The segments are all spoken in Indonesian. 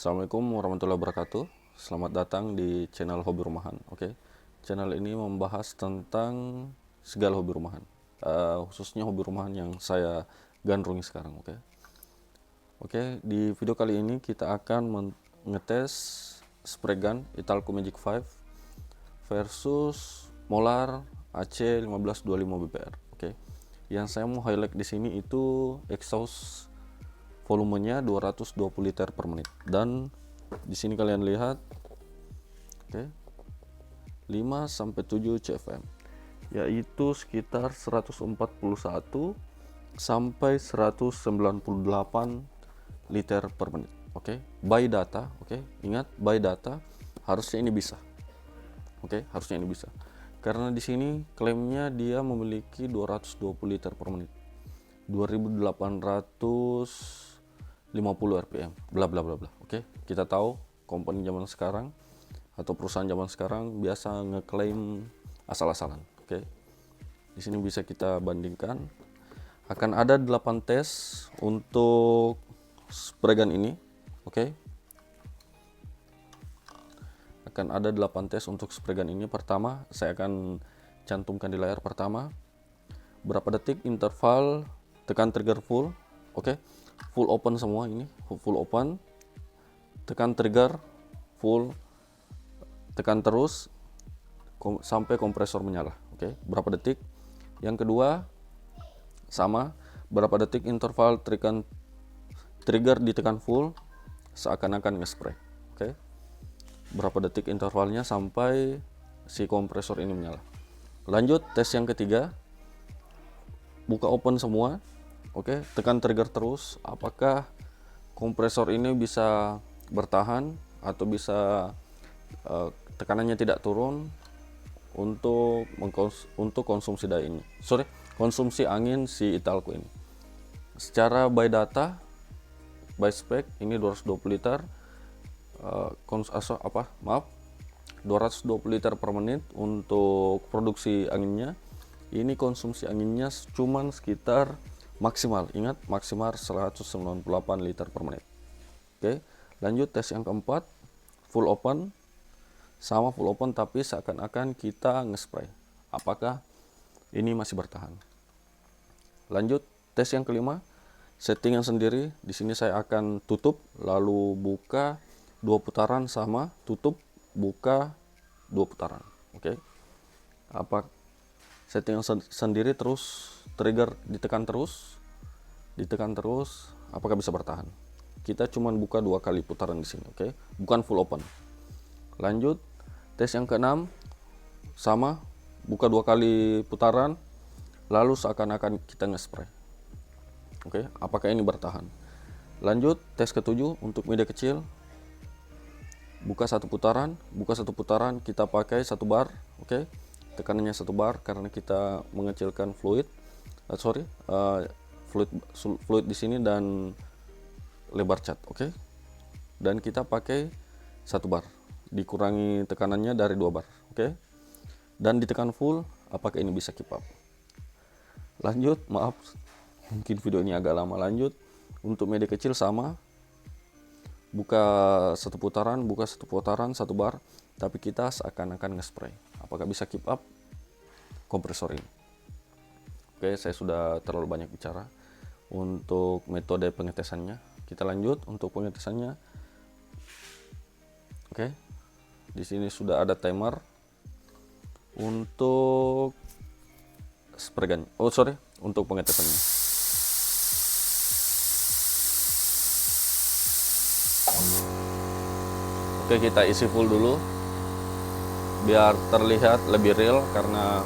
Assalamualaikum warahmatullahi wabarakatuh. Selamat datang di channel Hobi Rumahan. Oke, channel ini membahas tentang segala hobi rumahan, khususnya hobi rumahan yang saya gandrungi sekarang. Oke, di video kali ini kita akan ngetes spray gun Italco Magic 5 versus Molar AC1525 BPR. Oke, yang saya mau highlight di sini itu exhaust volumenya 220 liter per menit, dan di sini kalian lihat, oke, 5 sampai 7 CFM, yaitu sekitar 141 sampai 198 liter per menit. Oke, by data. Oke, ingat, by data harusnya ini bisa. Oke, harusnya ini bisa. Karena di sini klaimnya dia memiliki 220 liter per menit, 2850 rpm, bla bla bla bla. Oke, kita tahu company zaman sekarang atau perusahaan zaman sekarang biasa ngeklaim asal-asalan. Oke, di sini bisa kita bandingkan. Akan ada 8 tes untuk spray gun ini. Oke, akan ada 8 tes untuk spray gun ini. Pertama, saya akan cantumkan di layar. Pertama, berapa detik interval tekan trigger full. Oke, full open semua, ini full open, tekan trigger full, tekan terus sampai kompresor menyala. Oke, berapa detik. Yang kedua sama, berapa detik interval tekan trigger ditekan full seakan-akan nge-spray. Oke, berapa detik intervalnya sampai si kompresor ini menyala. Lanjut tes yang ketiga, buka open semua. Oke, tekan trigger terus, apakah kompresor ini bisa bertahan atau bisa tekanannya tidak turun untuk konsumsi daya ini. Konsumsi angin si Italco ini. Secara by data, by spec ini 220 liter 220 liter per menit untuk produksi anginnya. Ini konsumsi anginnya cuman sekitar maksimal, ingat, maksimal 198 liter per menit. Oke, lanjut tes yang keempat, full open. Sama, full open tapi seakan-akan kita nge-spray. Apakah ini masih bertahan? Lanjut tes yang kelima, settingan sendiri. Di sini saya akan tutup lalu buka 2 putaran, sama tutup buka 2 putaran. Oke, apa settingan sendiri, terus trigger ditekan terus, apakah bisa bertahan? Kita cuman buka 2 kali putaran di sini. Oke, bukan full open. Lanjut tes yang keenam, sama, buka 2 kali putaran lalu seakan-akan kita nge-spray. Oke, apakah ini bertahan? Lanjut tes ketujuh untuk media kecil, buka 1 putaran, kita pakai 1 bar. Oke, tekanannya 1 bar karena kita mengecilkan fluid di sini dan lebar cat. Oke, dan kita pakai 1 bar, dikurangi tekanannya dari 2 bar. Oke, dan ditekan full, apakah ini bisa keep up? Lanjut, maaf mungkin video ini agak lama. Lanjut untuk media kecil, sama, buka 1 putaran, 1 bar, tapi kita seakan-akan nge-spray. Apakah bisa keep up kompresor ini? Oke, saya sudah terlalu banyak bicara untuk metode pengetesannya. Kita lanjut untuk pengetesannya. Oke, di sini sudah ada timer untuk spray gun. Untuk pengetesannya. Oke, kita isi full dulu biar terlihat lebih real, karena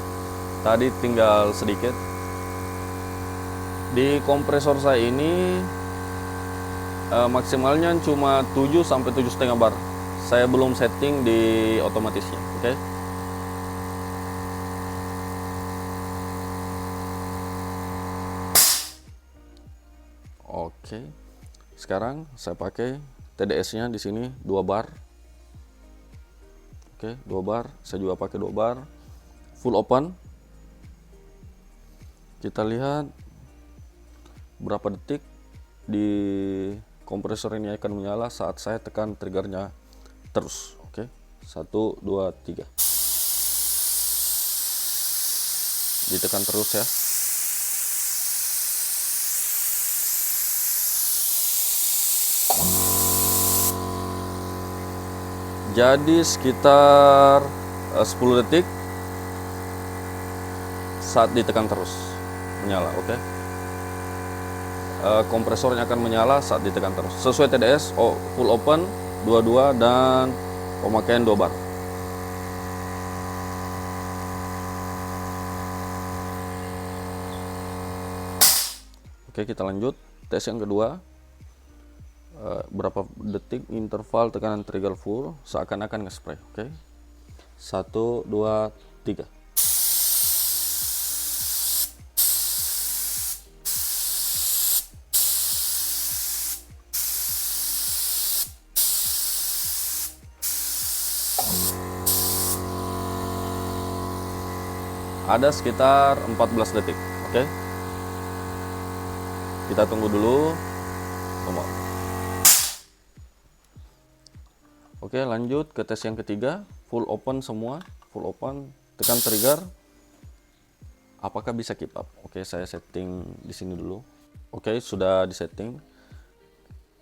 tadi tinggal sedikit. Di kompresor saya ini maksimalnya cuma 7 sampai 7,5 bar. Saya belum setting di otomatisnya. Oke, sekarang saya pakai TDS-nya di sini 2 bar. Oke, 2 bar. Saya juga pakai 2 bar. Full open. Kita lihat berapa detik di kompresor ini akan menyala saat saya tekan triggernya terus. Oke, 1 2 3, ditekan terus ya. Jadi sekitar 10 detik saat ditekan terus menyala. Oke, kompresornya akan menyala saat ditekan terus sesuai TDS. Full open 22 dan pemakaian 2 bar. Oke, kita lanjut tes yang kedua. Berapa detik interval tekanan trigger full seakan-akan nge-spray. Oke, 1 2 3. Ada sekitar 14 detik. Oke, kita tunggu dulu. Oke, lanjut ke tes yang ketiga. Full open semua, full open, tekan trigger. Apakah bisa keep up? Oke, saya setting di sini dulu. Oke, sudah di setting.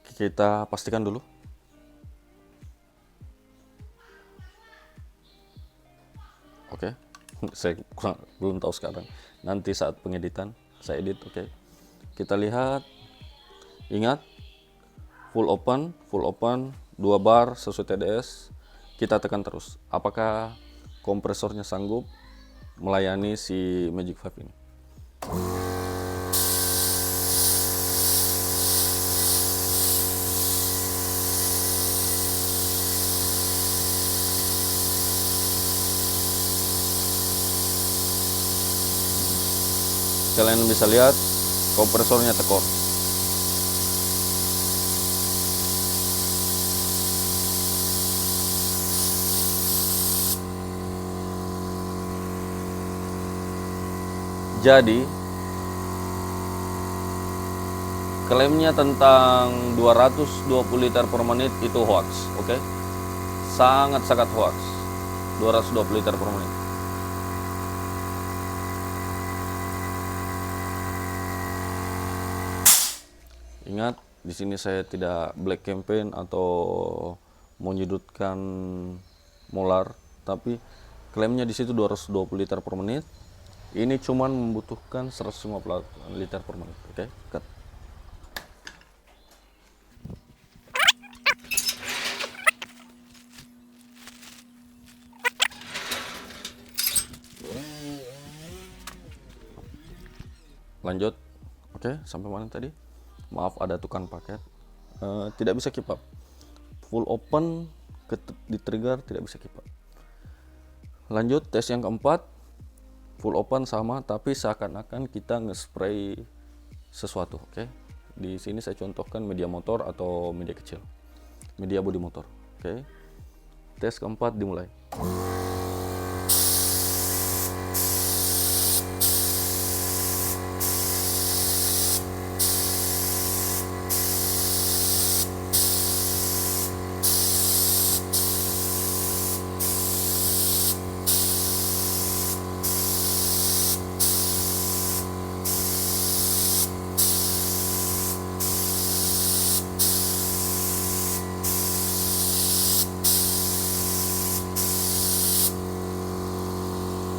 Kita pastikan dulu. Oke, saya belum tahu sekarang. Nanti saat pengeditan saya edit. Oke, kita lihat. Ingat, full open 2 bar sesuai TDS. Kita tekan terus. Apakah kompresornya sanggup melayani si Magic 5 ini? Kalian bisa lihat kompresornya tekor. Jadi klaimnya tentang 220 liter per menit itu hoax. Oke, sangat hoax. 220 liter per menit. Ingat, di sini saya tidak black campaign atau menyudutkan molar, tapi klaimnya di situ 220 liter per menit. Ini cuman membutuhkan 150 liter per menit. Oke, cut. Lanjut. Oke, sampai mana tadi? Maaf, ada tukang paket. Tidak bisa keep up. Full open di trigger tidak bisa keep up. Lanjut tes yang keempat. Full open sama, tapi seakan-akan kita nge-spray sesuatu. Oke, di sini saya contohkan media motor atau media kecil, media bodi motor. Oke, tes keempat dimulai.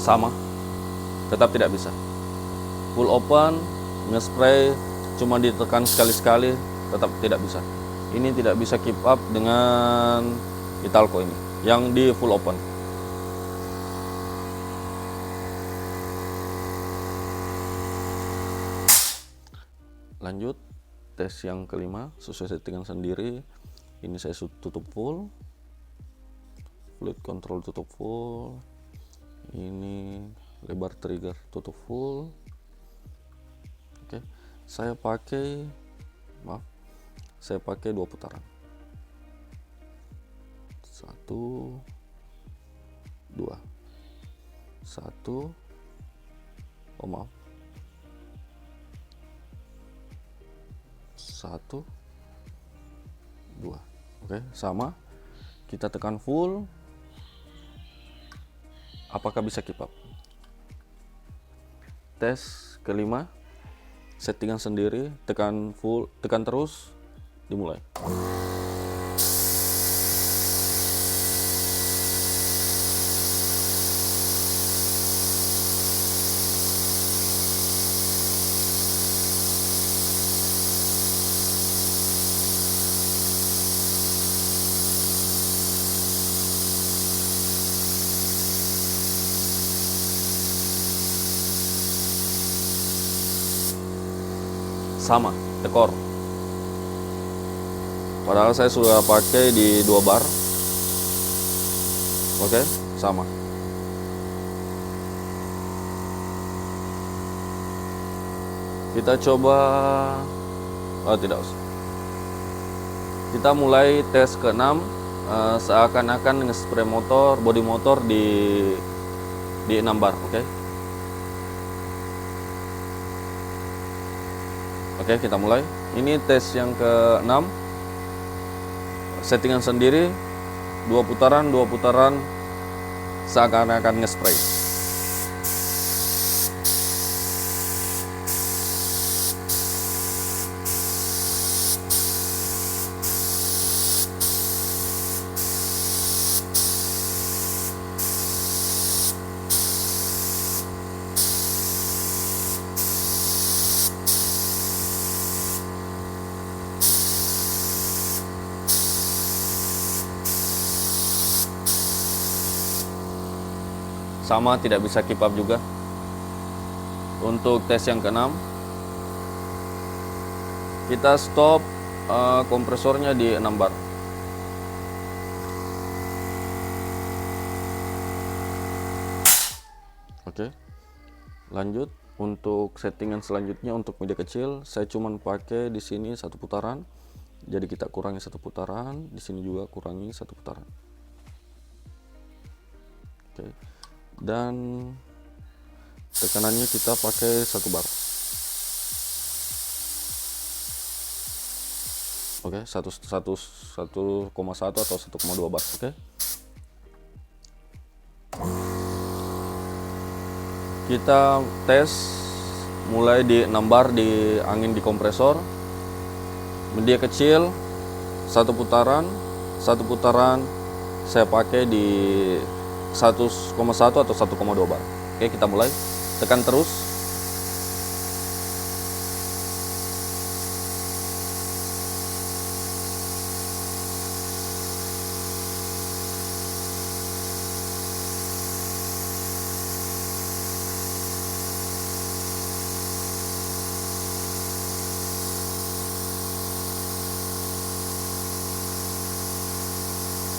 Sama, tetap tidak bisa. Full open, nge-spray cuma ditekan sekali-sekali, tetap tidak bisa. Ini tidak bisa keep up dengan Italco ini yang di full open. Lanjut tes yang kelima sesuai settingan sendiri. Ini saya tutup full, fluid control tutup full, ini lebar trigger tutup full. Oke, saya pakai 2 putaran. 1 2 1. Oh maaf, 1 2. Oke, sama. Kita tekan full. Apakah bisa keep up? Tes kelima, settingan sendiri, tekan full, tekan terus, dimulai. Sama, tekor. Padahal saya sudah pakai di 2 bar. Oke, sama. Kita coba, oh tidak usah. Kita mulai tes ke-6, seakan-akan nge-spray motor, bodi motor di 6 bar, oke? Oke, kita mulai. Ini tes yang ke-6. Settingan sendiri, 2 putaran seakan-akan nge-spray. Sama, tidak bisa keep up juga. Untuk tes yang ke-6, kita stop kompresornya di 6 bar. Oke, lanjut. Untuk settingan selanjutnya untuk media kecil, saya cuman pakai di sini 1 putaran. Jadi kita kurangi 1 putaran, di sini juga kurangi 1 putaran. Oke. Dan tekanannya kita pakai 1 bar. Oke, 1,1 atau 1,2 bar. Oke. Kita tes mulai di 6 bar di angin di kompresor. Media kecil 1 putaran saya pakai di 1,1 atau 1,2 bar. Oke, kita mulai. Tekan terus.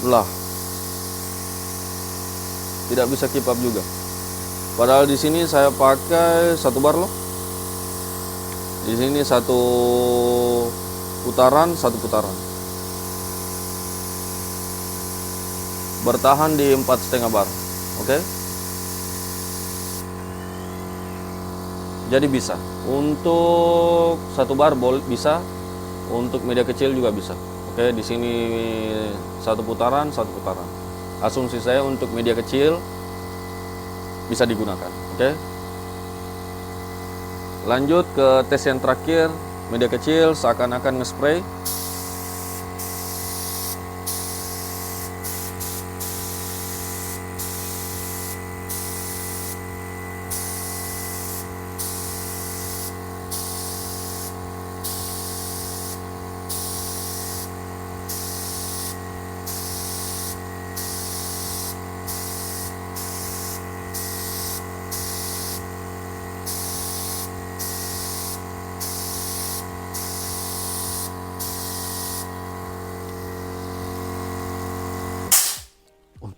Lah, tidak bisa keep up juga. Padahal di sini saya pakai 1 bar loh. Di sini 1 putaran. Bertahan di 4,5 bar. Oke. Jadi bisa. Untuk 1 bar bisa. Untuk media kecil juga bisa. Oke, di sini 1 putaran. Asumsi saya untuk media kecil bisa digunakan. Oke. Lanjut ke tes yang terakhir, media kecil seakan-akan nge-spray.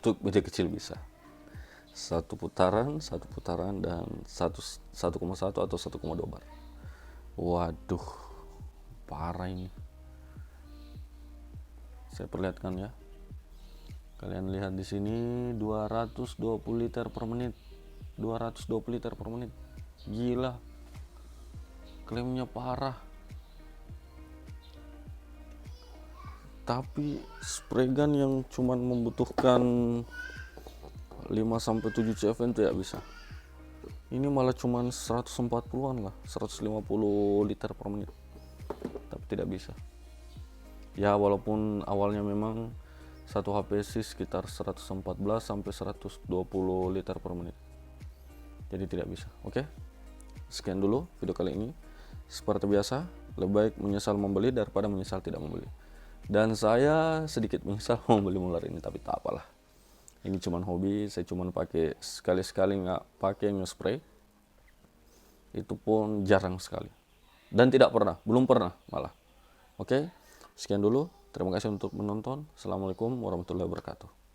Untuk media kecil bisa 1 putaran dan 1,1 atau 1,2 bar. Waduh, parah ini. Saya perlihatkan ya. Kalian lihat di sini 220 liter per menit. 220 liter per menit. Gila. Klaimnya parah. Tapi spray gun yang cuman membutuhkan 5-7 CFN tidak bisa. Ini malah cuman 140-an lah, 150 liter per menit. Tapi tidak bisa. Ya walaupun awalnya memang satu HPC sekitar 114 sampai 120 liter per menit. Jadi tidak bisa. Oke. Sekian dulu video kali ini. Seperti biasa, lebih baik menyesal membeli daripada menyesal tidak membeli. Dan saya sedikit menyesal membeli Mueller ini, tapi tak apalah. Ini cuman hobi, saya cuman pakai sekali-sekali, nggak pakai nge-spray. Itu pun jarang sekali. Dan tidak pernah, belum pernah malah. Oke, sekian dulu. Terima kasih untuk menonton. Assalamualaikum warahmatullahi wabarakatuh.